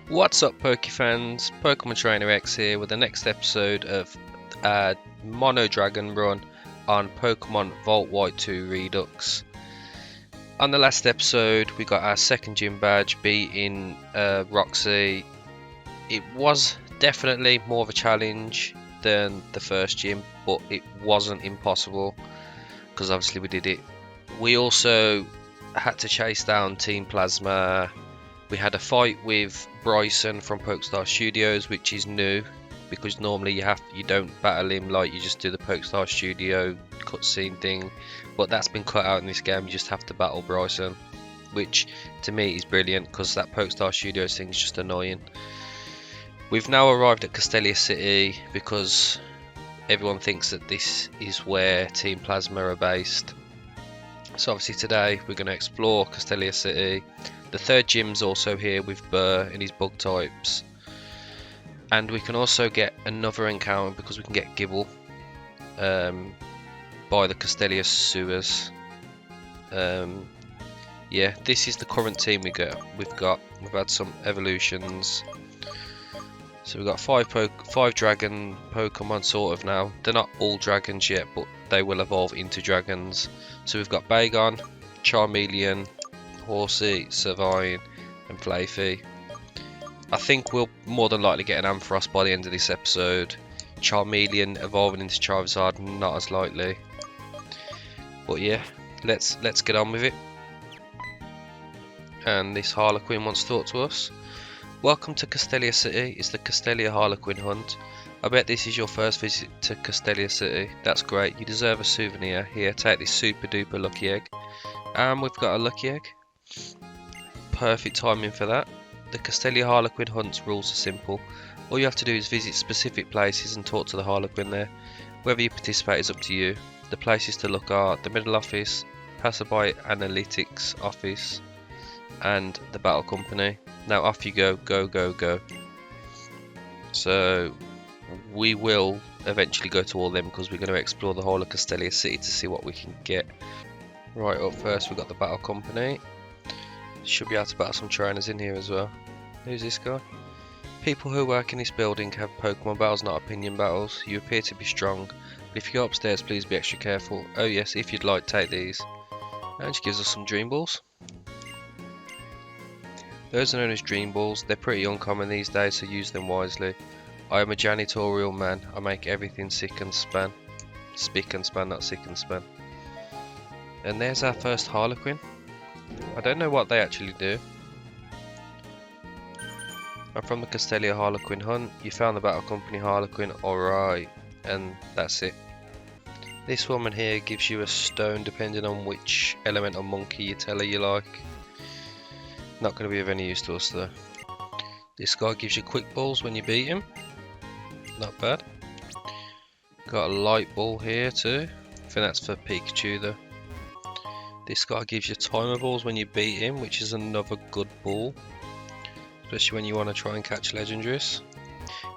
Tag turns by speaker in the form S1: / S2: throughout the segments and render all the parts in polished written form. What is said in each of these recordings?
S1: What's up, Poke fans? Pokemon Trainer X here with the next episode of Mono Dragon run on Pokemon Volt White 2 Redux. On the last episode, we got our second gym badge, beating Roxy. It was definitely more of a challenge than the first gym, but it wasn't impossible because obviously we did it. We also had to chase down Team Plasma. We had a fight with Bryson from Pokestar Studios, which is new because normally you don't battle him, like you just do the Pokestar Studio cutscene thing, but that's been cut out in this game. You just have to battle Bryson, which to me is brilliant because that Pokestar Studios thing is just annoying. We've now arrived at Castelia City because everyone thinks that this is where Team Plasma are based. So obviously today we're going to explore Castelia City. The third gym's also here with Burr and his bug types. And we can also get another encounter because we can get Gibble by the Castelia sewers. Yeah, this is the current team we've had some evolutions. So we've got five dragon Pokemon sort of now. They're not all dragons yet, but they will evolve into dragons. So we've got Bagon, Charmeleon, Horsey, Servine and Flaffy. I think we'll more than likely get an Ampharos by the end of this episode. Charmeleon evolving into Charizard, not as likely. But yeah, let's get on with it. And this Harlequin wants to talk to us. Welcome to Castelia City. It's the Castelia Harlequin hunt. I bet this is your first visit to Castelia City. That's great. You deserve a souvenir. Here, take this super duper lucky egg. And we've got a lucky egg. Perfect timing for that. The Castelia Harlequin hunt's rules are simple. All you have to do is visit specific places and talk to the Harlequin there. Whether you participate is up to you. The places to look are the middle office, passerby analytics office, and the battle company. Now off you go, go. So we will eventually go to all them because we're going to explore the whole of Castelia City to see what we can get. Right, up first we've got the battle company. Should be able to battle some trainers in here as well. Who's this guy? People who work in this building have Pokemon battles, not opinion battles. You appear to be strong, but if you go upstairs, please be extra careful. Oh yes, if you'd like, take these. And she gives us some Dream Balls. Those are known as Dream Balls. They're pretty uncommon these days, so use them wisely. I am a janitorial man. I make everything spick and span, not sick and span. And there's our first Harlequin. I don't know what they actually do. I'm from the Castelia Harlequin hunt. You found the battle company Harlequin, alright. And that's it. This woman here gives you a stone depending on which elemental monkey you tell her you like. Not going to be of any use to us though. This guy gives you quick balls when you beat him. Not bad. Got a light ball here too. I think that's for Pikachu though. This guy gives you timer balls when you beat him, which is another good ball. Especially when you want to try and catch legendaries.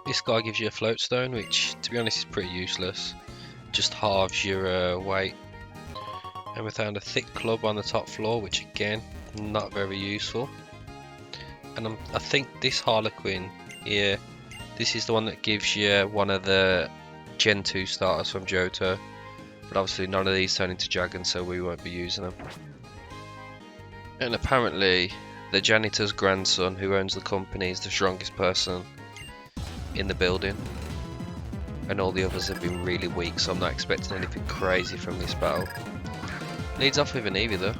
S1: This guy gives you a float stone, which to be honest is pretty useless. Just halves your weight. And we found a thick club on the top floor, which again, not very useful. And I think this Harlequin here, this is the one that gives you one of the Gen 2 starters from Johto. But obviously none of these turn into dragons, so we won't be using them. And apparently the janitor's grandson who owns the company is the strongest person in the building. And all the others have been really weak, so I'm not expecting anything crazy from this battle. Leads off with an Eevee though.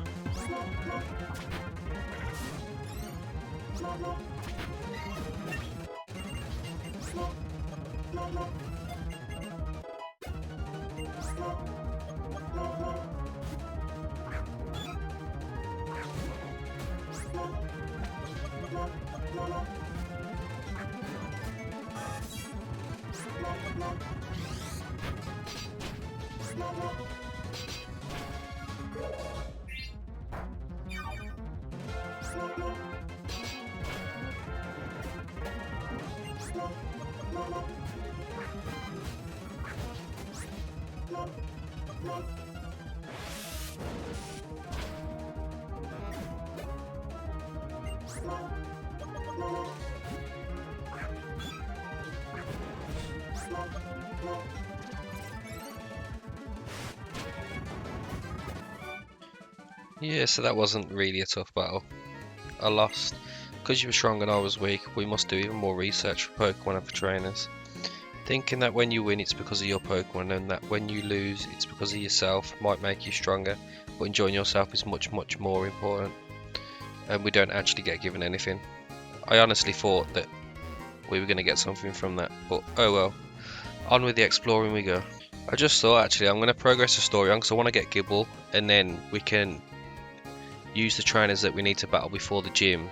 S1: Yeah, so that wasn't really a tough battle. I lost. Because you were strong and I was weak, we must do even more research for Pokemon and for trainers. Thinking that when you win it's because of your Pokemon and that when you lose it's because of yourself might make you stronger, but enjoying yourself is much more important. And we don't actually get given anything. I honestly thought that we were going to get something from that, but oh well. On with the exploring we go. I just thought actually I'm going to progress the story on because I want to get Gibble, and then we can use the trainers that we need to battle before the gym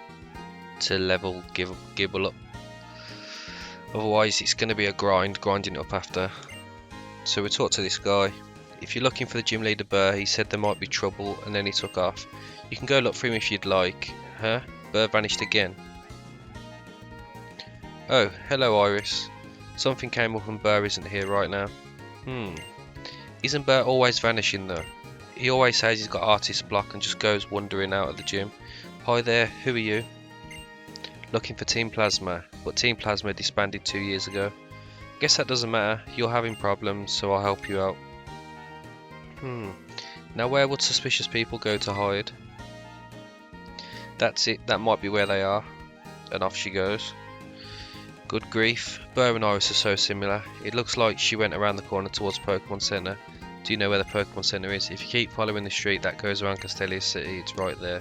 S1: to level Gibble up. Otherwise it's going to be a grinding it up after. So we talked to this guy. If you're looking for the gym leader Burr, he said there might be trouble and then he took off. You can go look for him if you'd like. Huh? Burr vanished again. Oh, hello Iris. Something came up and Burr isn't here right now. Isn't Burr always vanishing though? He always says he's got artist block and just goes wandering out of the gym. Hi there, who are you? Looking for Team Plasma, but Team Plasma disbanded 2 years ago. Guess that doesn't matter, you're having problems, so I'll help you out. Now where would suspicious people go to hide? That's it, that might be where they are. And off she goes. Good grief, Burr and Iris are so similar. It looks like she went around the corner towards Pokemon Center. Do you know where the Pokemon Center is? If you keep following the street that goes around Castelia City, it's right there.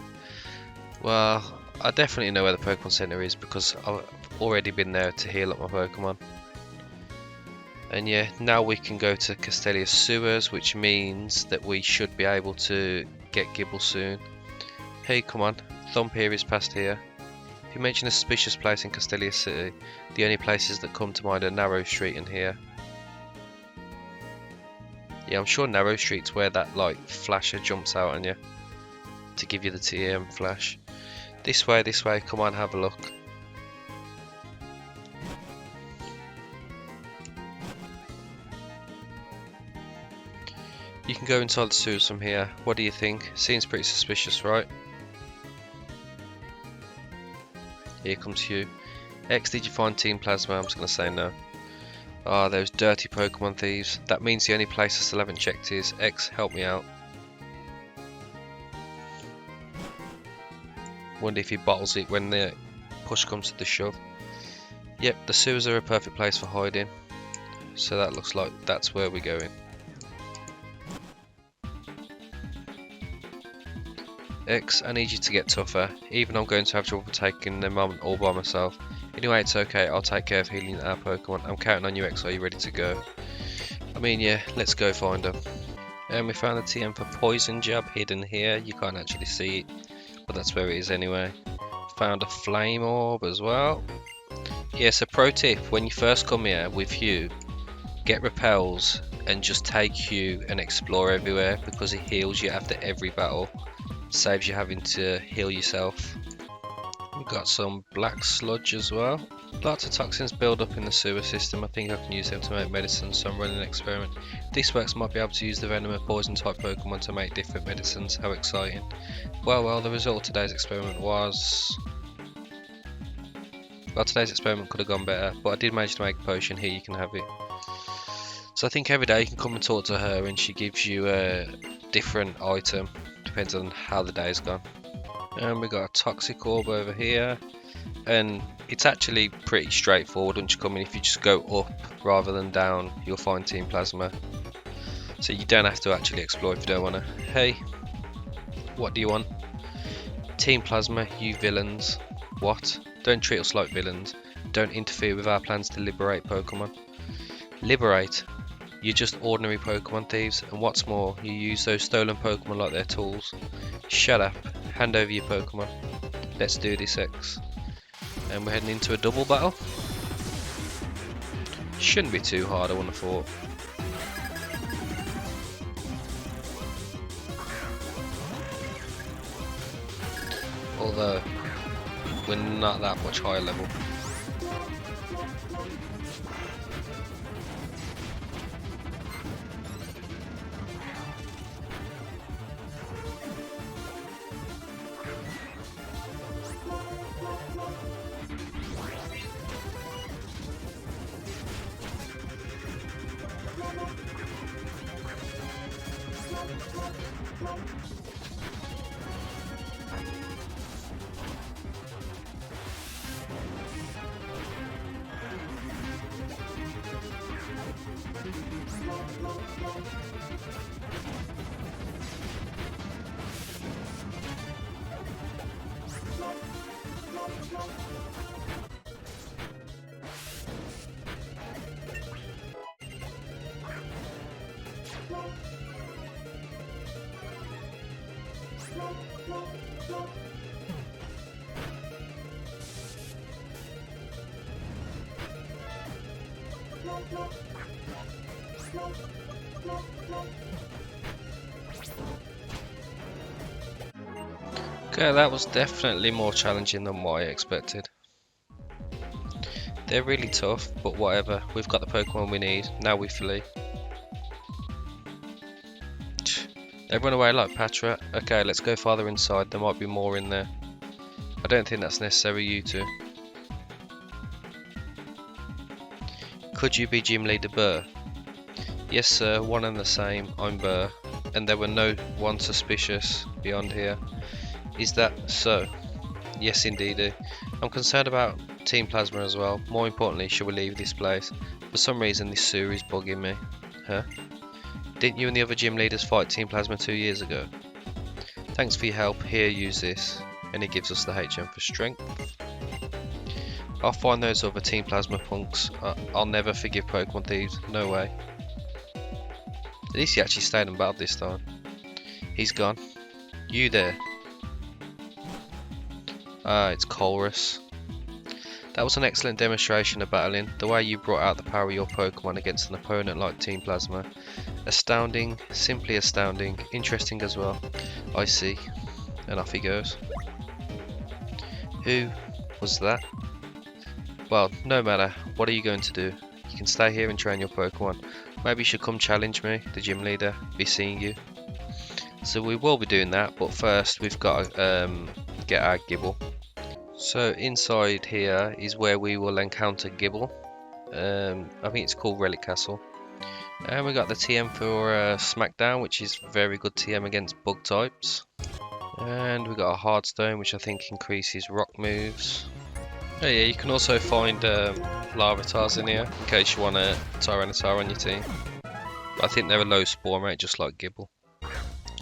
S1: Well, I definitely know where the Pokemon Center is because I've already been there to heal up my Pokemon. And yeah, now we can go to Castelia Sewers, which means that we should be able to get Gibble soon. Hey, come on, Thump here is past here. If you mention a suspicious place in Castelia City, the only places that come to mind are Narrow Street and here. Yeah, I'm sure Narrow Street's where that like flasher jumps out on you to give you the TM flash. This way, come on, have a look. You can go inside the sewers from here. What do you think? Seems pretty suspicious, right? Here comes Hugh. X, did you find Team Plasma? I'm just going to say no. Ah, those dirty Pokemon thieves. That means the only place I still haven't checked is X, help me out. Wonder if he bottles it when the push comes to the shove. Yep, the sewers are a perfect place for hiding. So that looks like that's where we're going. X, I need you to get tougher. Even I'm going to have trouble taking them on all by myself. Anyway, it's okay, I'll take care of healing our Pokemon. I'm counting on you, X, are you ready to go? I mean, yeah, let's go find them. And we found the TM for Poison Jab hidden here. You can't actually see it, but that's where it is anyway. Found a Flame Orb as well. Yeah, so pro tip, when you first come here with Hugh, get Repels and just take Hugh and explore everywhere because it heals you after every battle. Saves you having to heal yourself. We've got some black sludge as well. Lots of toxins build up in the sewer system. I think I can use them to make medicine, so I'm running an experiment. If this works, I might be able to use the venom of poison type Pokemon to make different medicines. How exciting. Well, the result of today's experiment was... Well, today's experiment could have gone better, but I did manage to make a potion. Here, you can have it. So I think every day you can come and talk to her and she gives you a different item. Depends on how the day's gone. And we got a Toxic Orb over here. And it's actually pretty straightforward once you come in. If you just go up rather than down, you'll find Team Plasma. So you don't have to actually explore if you don't want to. Hey, what do you want? Team Plasma, you villains. What? Don't treat us like villains. Don't interfere with our plans to liberate Pokemon. Liberate? You're just ordinary Pokemon thieves, and what's more, you use those stolen Pokemon like they're tools. Shut up. Hand over your Pokemon. Let's do this, X. And we're heading into a double battle. Shouldn't be too hard, I wouldn't have thought. Although, we're not that much higher level. Okay, that was definitely more challenging than what I expected. They're really tough, but whatever. We've got the Pokemon we need. Now we flee. They run away like Patra. Okay, let's go farther inside. There might be more in there. I don't think that's necessary, you two. Could you be Gym Leader Burr? Yes sir, one and the same. I'm Burr. And there were no one suspicious beyond here. Is that so? Yes indeed. I'm concerned about Team Plasma as well. More importantly, should we leave this place? For some reason this sewer is bugging me. Huh? Didn't you and the other gym leaders fight Team Plasma 2 years ago? Thanks for your help. Here, use this. And he gives us the HM for strength. I'll find those other Team Plasma punks. I'll never forgive Pokemon thieves. No way. At least he actually stayed and battled this time. He's gone. You there. Ah, it's Colrus. That was an excellent demonstration of battling. The way you brought out the power of your Pokemon against an opponent like Team Plasma. Astounding, simply astounding, interesting as well. I see. And off he goes. Who was that? Well, no matter. What are you going to do? You can stay here and train your Pokemon. Maybe you should come challenge me, the gym leader. Be seeing you. So we will be doing that, but first we've got to get our Gibble. So inside here is where we will encounter Gibble. I think it's called Relic Castle. And we got the TM for Smackdown, which is very good TM against bug types. And we got a Hardstone, which I think increases rock moves. Oh yeah, you can also find Larvatars in here, in case you want a Tyranitar on your team. But I think they're a low spawn rate, just like Gibble.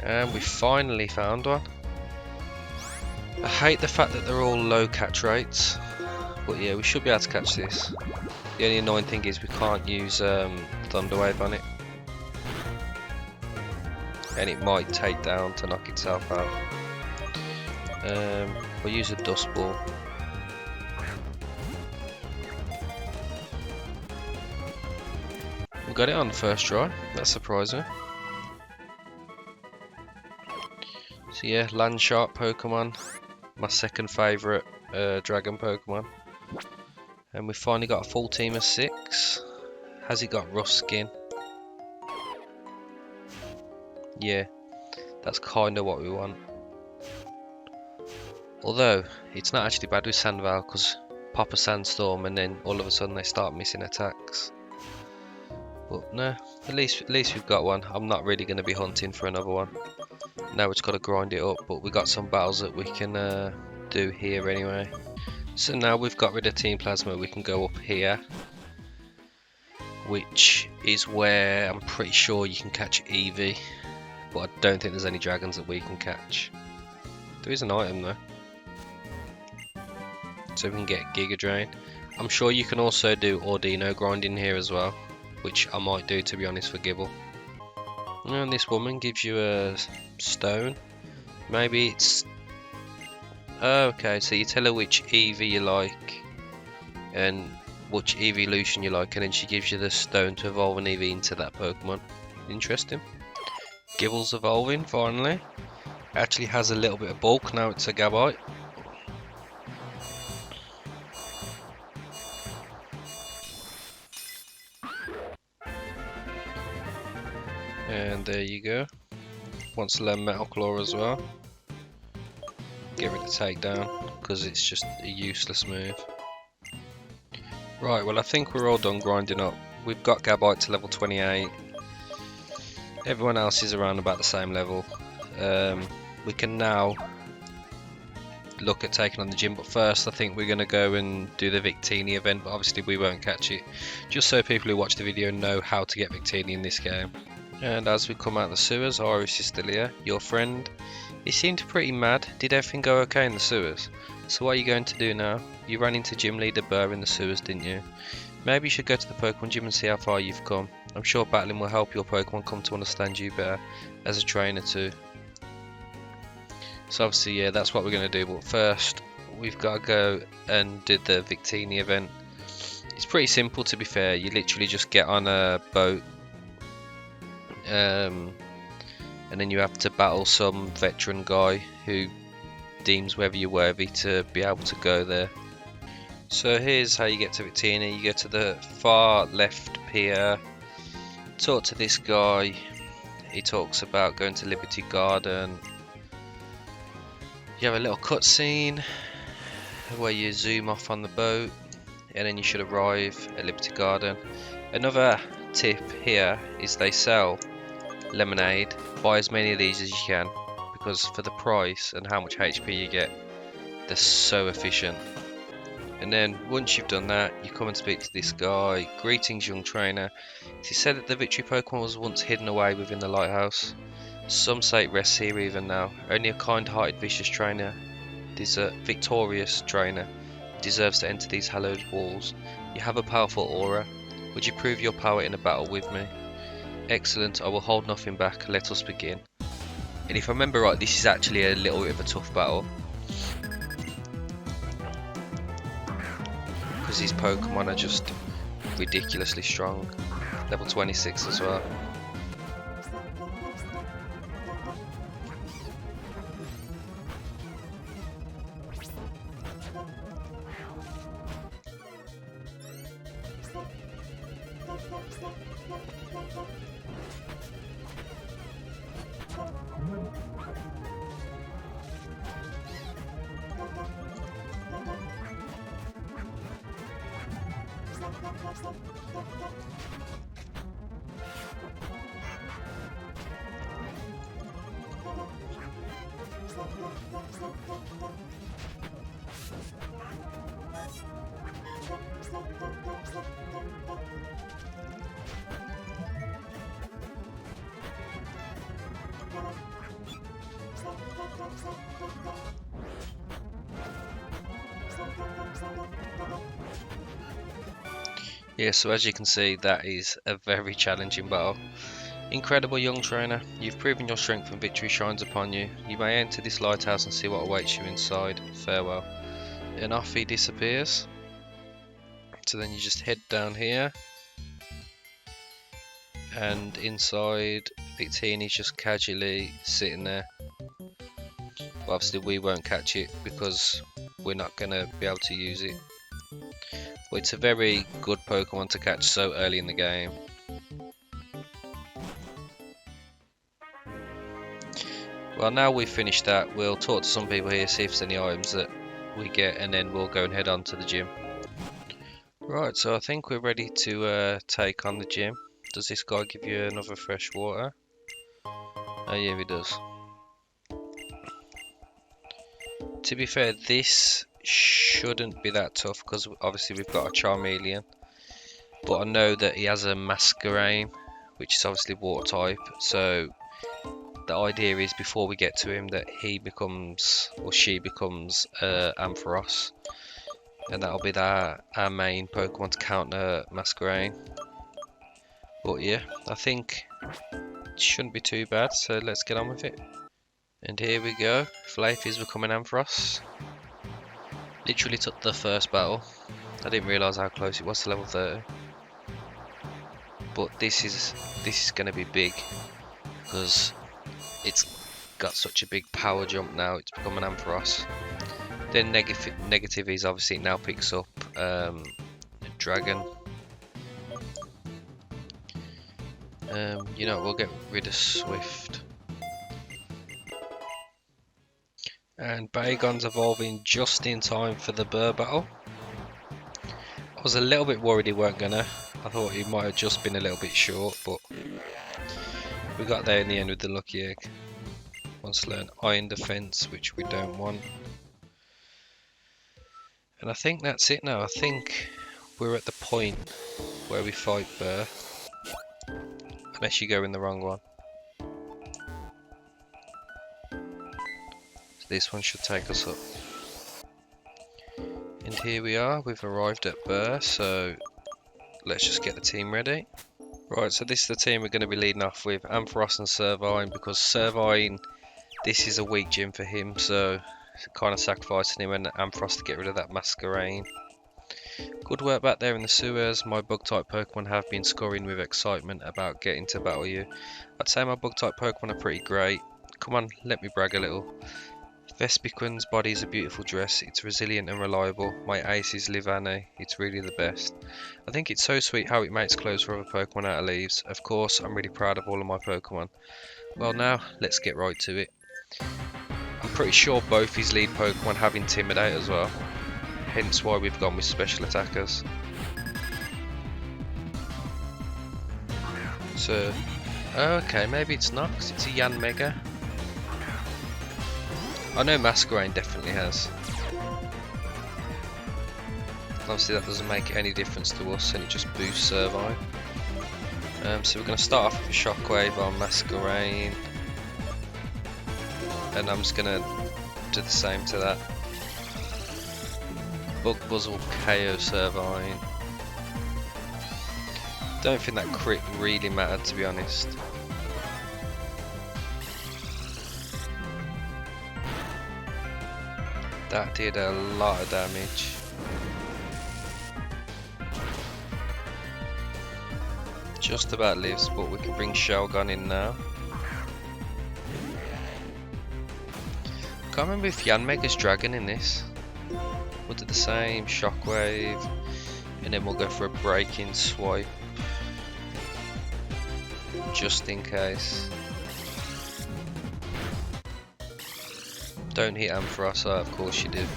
S1: And we finally found one. I hate the fact that they're all low catch rates. But yeah, we should be able to catch this. The only annoying thing is we can't use Thunder Wave on it. And it might take down to knock itself out. We'll use a Dust Ball. We got it on the first try, that's surprising. So yeah, Land Shark Pokemon. My second favourite Dragon Pokemon. And we finally got a full team of 6. Has it got rough skin? Yeah, that's kind of what we want. Although, it's not actually bad with Sandvale because pop a Sandstorm and then all of a sudden they start missing attacks. But no, at least we've got one. I'm not really going to be hunting for another one. Now we've just got to grind it up, but we got some battles that we can do here anyway. So now we've got rid of Team Plasma, we can go up here, which is where I'm pretty sure you can catch Eevee, but I don't think there's any dragons that we can catch. There is an item though, so we can get Giga Drain. I'm sure you can also do Ordino grinding here as well, which I might do, to be honest, for Gibble. And this woman gives you a stone. Maybe it's... okay, so you tell her which Eevee you like and which evolution you like, and then she gives you the stone to evolve an Eevee into that Pokemon. Interesting. Gibble's evolving finally. Actually has a little bit of bulk now. It's a Gabite. And there you go. Wants to learn Metal Claw as well. Get rid of Takedown because it's just a useless move. Right, well I think we're all done grinding up. We've got Gabite to level 28. Everyone else is around about the same level. We can now look at taking on the gym, but first I think we're going to go and do the Victini event, but obviously we won't catch it, just so people who watch the video know how to get Victini in this game. And as we come out of the sewers, Iris is still here, your friend. He seemed pretty mad. Did everything go okay in the sewers? So what are you going to do now? You ran into Gym Leader Burr in the sewers, didn't you? Maybe you should go to the Pokemon gym and see how far you've come. I'm sure battling will help your Pokemon come to understand you better as a trainer too. So obviously, yeah, that's what we're going to do, but first we've got to go and do the Victini event. It's pretty simple, to be fair. You literally just get on a boat and then you have to battle some veteran guy who deems whether you're worthy to be able to go there. So here's how you get to Victini. You go to the far left pier, talk to this guy. He talks about going to Liberty Garden. You have a little cutscene where you zoom off on the boat and then you should arrive at Liberty Garden. Another tip here is they sell lemonade. Buy as many of these as you can, because for the price and how much HP you get, they're so efficient. And then once you've done that, you come and speak to this guy. Greetings, young trainer. It is said that the Victory Pokemon was once hidden away within the lighthouse. Some say it rests here even now. Only a kind-hearted, victorious trainer deserves to enter these hallowed walls. You have a powerful aura. Would you prove your power in a battle with me? Excellent, I will hold nothing back. Let us begin. And if I remember right, this is actually a little bit of a tough battle, because these Pokemon are just ridiculously strong. Level 26 as well. Yeah, so as you can see, that is a very challenging battle. Incredible young trainer, you've proven your strength and victory shines upon you. You may enter this lighthouse and see what awaits you inside. Farewell. And off he disappears. So then you just head down here. And inside, Victini's just casually sitting there. But obviously we won't catch it because we're not going to be able to use it. But it's a very good Pokemon to catch so early in the game. Well, now we've finished that, we'll talk to some people here, see if there's any items that we get, and then we'll go and head on to the gym. Right, so I think we're ready to take on the gym. Does this guy give you another fresh water? Oh yeah, he does. To be fair, this shouldn't be that tough because obviously we've got a Charmeleon. But I know that he has a Masquerain, which is obviously water type, so the idea is before we get to him that he becomes, or she becomes, Ampharos. And that'll be our main Pokemon to counter Masquerain. But yeah, I think it shouldn't be too bad, so let's get on with it. And here we go, Flaith is becoming Ampharos. Literally took the first battle. I didn't realise how close it was to level 30. But this is going to be big because it's got such a big power jump now. It's become an Ampharos. Then negative is obviously it now picks up a Dragon. You know, we'll get rid of Swift. And Bagon's evolving just in time for the Burr battle. I was a little bit worried he weren't gonna. I thought he might have just been a little bit short, but we got there in the end with the lucky egg. Wants to learn Iron Defense, which we don't want. And I think that's it now. I think we're at the point where we fight Burr. Unless you go in the wrong one. So this one should take us up. And here we are, we've arrived at Burr, so let's just get the team ready. Right, so this is the team we're going to be leading off with, Ampharos and Servine, because Servine, this is a weak gym for him, so kind of sacrificing him and Ampharos to get rid of that Masquerain. Good work back there in the sewers. My bug type Pokemon have been scoring with excitement about getting to battle you. I'd say my bug type Pokemon are pretty great. Come on, let me brag a little. Vespiquen's body is a beautiful dress. It's resilient and reliable. My ace is Livani. It's really the best. I think it's so sweet how it makes clothes for other Pokemon out of leaves. Of course, I'm really proud of all of my Pokemon. Well now, let's get right to it. I'm pretty sure both his lead Pokemon have Intimidate as well. Hence why we've gone with special attackers. So, okay, maybe it's not, because it's a Yanmega. I know Masquerain definitely has. Obviously that doesn't make any difference to us and it just boosts Servine. So we're going to start off with a Shockwave on Masquerain. And I'm just going to do the same to that. Bug Buzz will KO Servine. Don't think that crit really mattered, to be honest. That did a lot of damage. Just about lives, but we can bring Shelgon in now. Can't remember if Yanmega's Dragon in this. We'll do the same, Shockwave, and then we'll go for a break-in swipe. Just in case. Don't hit Ampharos, of course you did.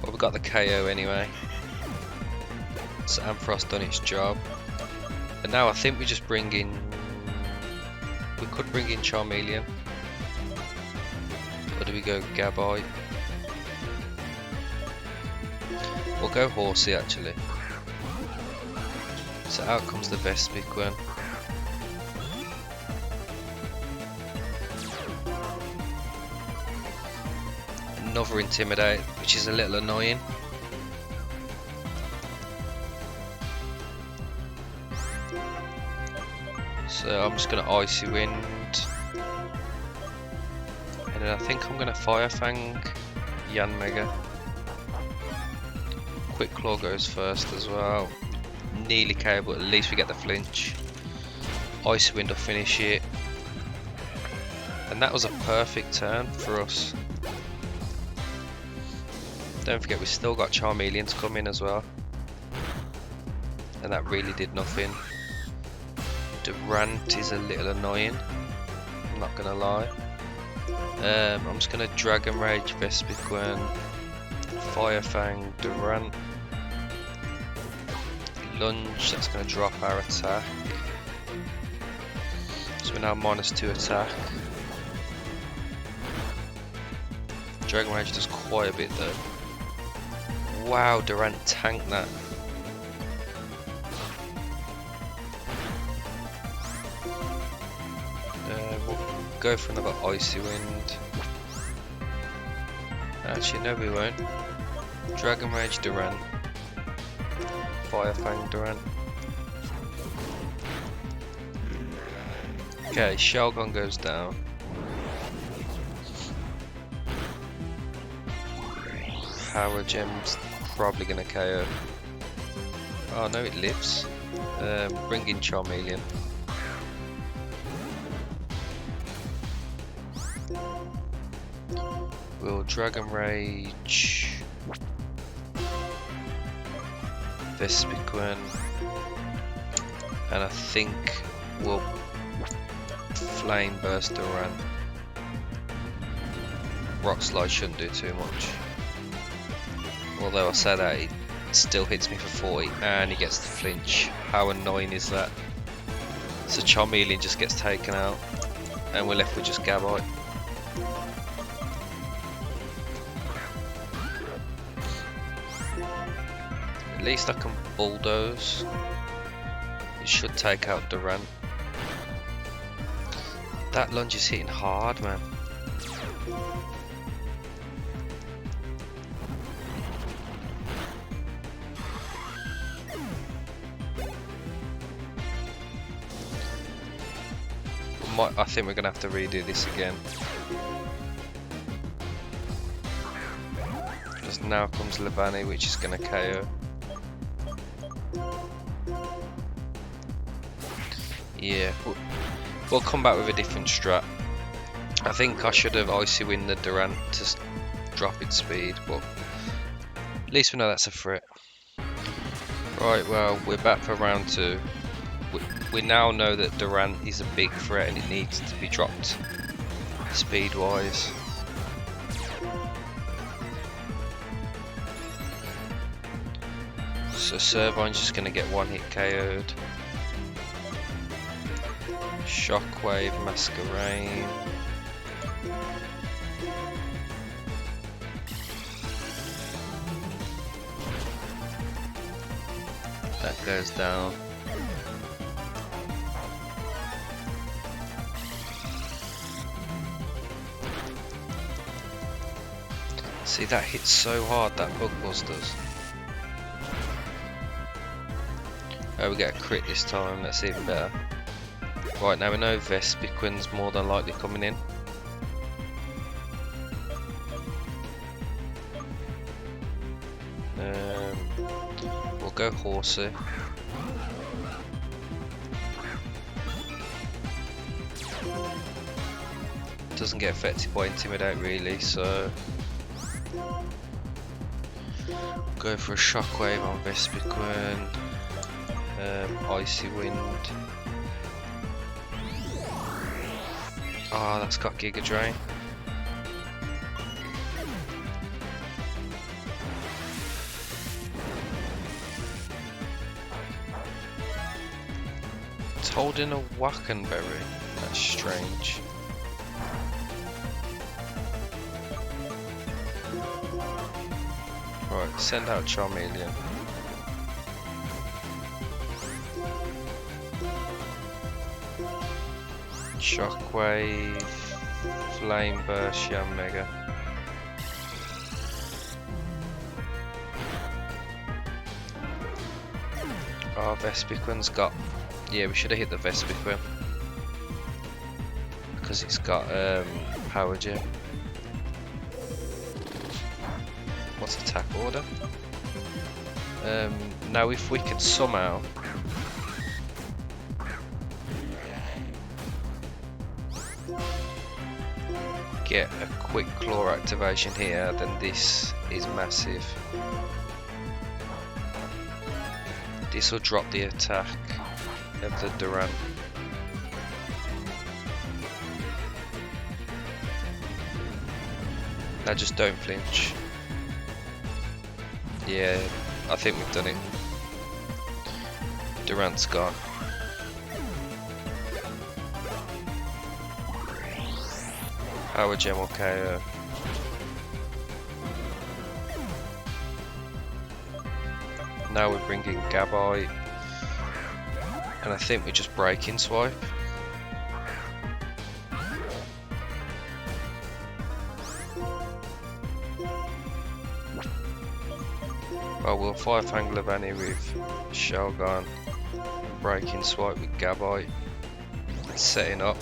S1: Well, we got the KO anyway. So Ampharos done its job. And now I think we just bring in... We could bring in Charmeleon. Or do we go Gabite? We'll go Horsey actually. So out comes the Vespiquen. Another Intimidate, which is a little annoying. So I'm just going to Icy Wind. And then I think I'm going to Fire Fang Yanmega. Quick Claw goes first as well. Nearly KO, but at least we get the flinch. Icy Wind will finish it. And that was a perfect turn for us. Don't forget we still got Charmeleon to come in as well. And that really did nothing. Durant is a little annoying, I'm not gonna lie. I'm just gonna Dragon Rage Vespiquen, Fire Fang Durant. Lunge, that's gonna drop our attack. So we're now -2 attack. Dragon Rage does quite a bit though. Wow, Durant tanked that. We'll go for another Icy Wind. Actually, no we won't. Dragon Rage Durant. Fire Fang Durant. Okay, Shelgon goes down. Power Gem's probably gonna KO. Oh no, it lives. Bring in Charmeleon. We'll Dragon Rage Vespiquen, and I think we'll Flame Burst Durant. Rock Slide shouldn't do too much. Although I say that, it still hits me for 40 and he gets the flinch. How annoying is that? So Charmeleon just gets taken out and we're left with just Gabite. At least I can bulldoze. It should take out Durant. That lunge is hitting hard, man. I think we're gonna have to redo this again. Because now comes Leavanny, which is gonna KO. Yeah, we'll come back with a different strat. I think I should have Icy Wind the Durant to drop its speed, but at least we know that's a threat. Right, well, we're back for round 2. We now know that Durant is a big threat and it needs to be dropped speed wise. So Servine's just going to get one hit KO'd. Shockwave, Masquerain. That goes down. See, that hits so hard, that Bug Buzz does. Oh, we get a crit this time, that's even better. Right, now we know Vespiquen's more than likely coming in. We'll go Horsey. Doesn't get affected by Intimidate really, so go for a Shockwave on Vespiquen. Icy Wind. Oh, that's got Giga Drain. It's holding a Wackenberry. That's strange. Right, send out Charmeleon. Shockwave, Flame Burst, Yanmega. Oh, Vespiquen's got... Yeah, we should have hit the Vespiquen. Because it's got Power Gem. What's attack order? Now if we could somehow... get a quick claw activation here, then this is massive. This will drop the attack of the Durant. Now just don't flinch. Yeah, I think we've done it. Durant's gone. Power Gem or KO. Now we're bringing Gabite. And I think we just Breaking Swipe. Well, we'll Fire Fang Leavanny with Shelgon. Breaking Swipe with Gabite. Setting up.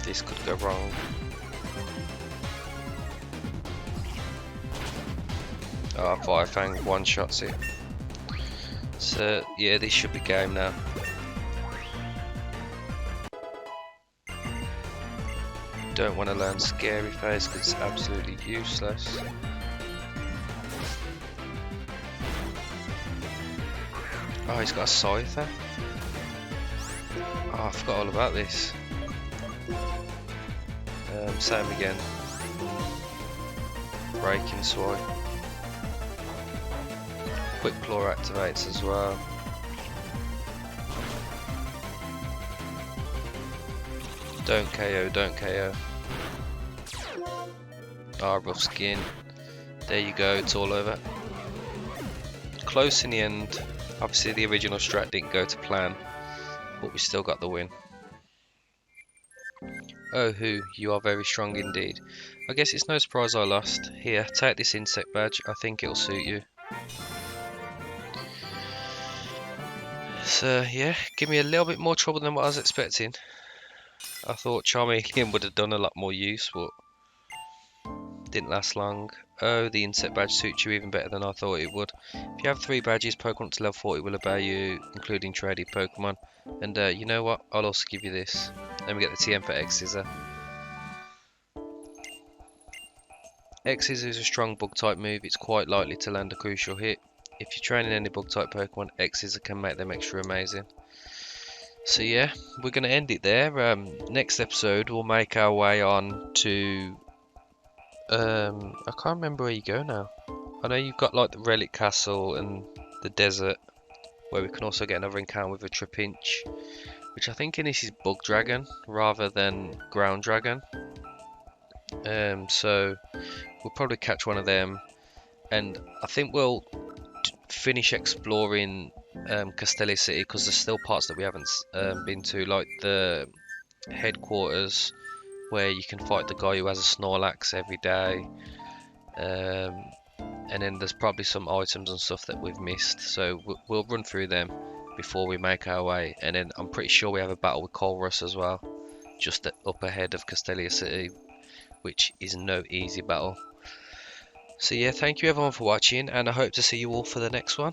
S1: This could go wrong. Oh, Fire Fang one-shots it. So, yeah, this should be game now. Don't want to learn Scary Phase because it's absolutely useless. Oh, he's got a Scyther. Oh, I forgot all about this. Same again. Breaking Swipe. Quick Claw activates as well. Don't KO, don't KO. Ah, rough skin. There you go, it's all over. close in the end. Obviously the original strat didn't go to plan, but we still got the win. Oh Hoo, you are very strong indeed. I guess it's no surprise I lost. Here, take this insect badge, I think it'll suit you. So yeah, give me a little bit more trouble than what I was expecting. I thought Charmeleon would have done a lot more use, but didn't last long. Oh, the insect badge suits you even better than I thought it would. If you have 3 badges, Pokemon to level 40 will obey you, including traded Pokemon. And you know what? I'll also give you this. Let me get the TM for X-Scissor. X-Scissor is a strong Bug-type move. It's quite likely to land a crucial hit. If you're training any Bug-type Pokemon, X-Scissor can make them extra amazing. So yeah, we're going to end it there. Next episode, we'll make our way on to... I can't remember where you go now. I know you've got like the Relic Castle and the desert, where we can also get another encounter with a Trapinch, which I think in this is Bug Dragon rather than Ground Dragon. So we'll probably catch one of them, and I think we'll finish exploring Castelia City, because there's still parts that we haven't been to, like the headquarters where you can fight the guy who has a Snorlax every day, and then there's probably some items and stuff that we've missed, so we'll run through them before we make our way. And then I'm pretty sure we have a battle with Colrus as well, just up ahead of Castelia City, which is no easy battle. So yeah, thank you everyone for watching, and I hope to see you all for the next one.